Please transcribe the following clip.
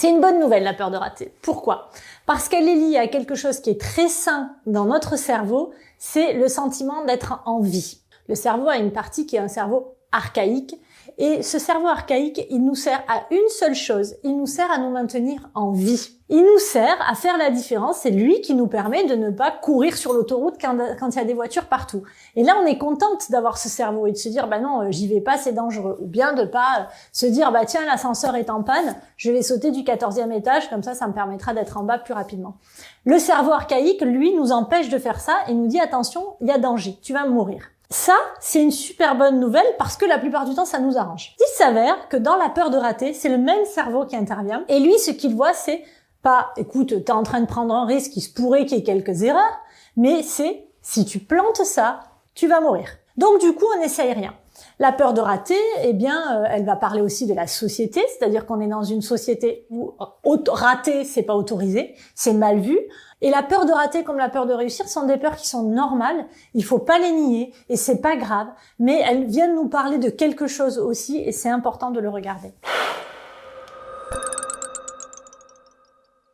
C'est une bonne nouvelle, la peur de rater. Pourquoi? Parce qu'elle est liée à quelque chose qui est très sain dans notre cerveau, c'est le sentiment d'être en vie. Le cerveau a une partie qui est un cerveau archaïque, et ce cerveau archaïque, il nous sert à une seule chose, il nous sert à nous maintenir en vie. Il nous sert à faire la différence, c'est lui qui nous permet de ne pas courir sur l'autoroute quand il y a des voitures partout. Et là, on est contente d'avoir ce cerveau et de se dire, bah non, j'y vais pas, c'est dangereux. Ou bien de pas se dire, bah tiens, l'ascenseur est en panne, je vais sauter du 14e étage, comme ça me permettra d'être en bas plus rapidement. Le cerveau archaïque, lui, nous empêche de faire ça et nous dit, attention, il y a danger, tu vas mourir. Ça, c'est une super bonne nouvelle parce que la plupart du temps, ça nous arrange. Il s'avère que dans la peur de rater, c'est le même cerveau qui intervient. Et lui, ce qu'il voit, c'est pas, écoute, t'es en train de prendre un risque, il se pourrait qu'il y ait quelques erreurs, mais c'est, si tu plantes ça, tu vas mourir. Donc du coup, on n'essaye rien. La peur de rater, eh bien, elle va parler aussi de la société, c'est-à-dire qu'on est dans une société où rater, c'est pas autorisé, c'est mal vu. Et la peur de rater comme la peur de réussir sont des peurs qui sont normales, il faut pas les nier et c'est pas grave, mais elles viennent nous parler de quelque chose aussi et c'est important de le regarder.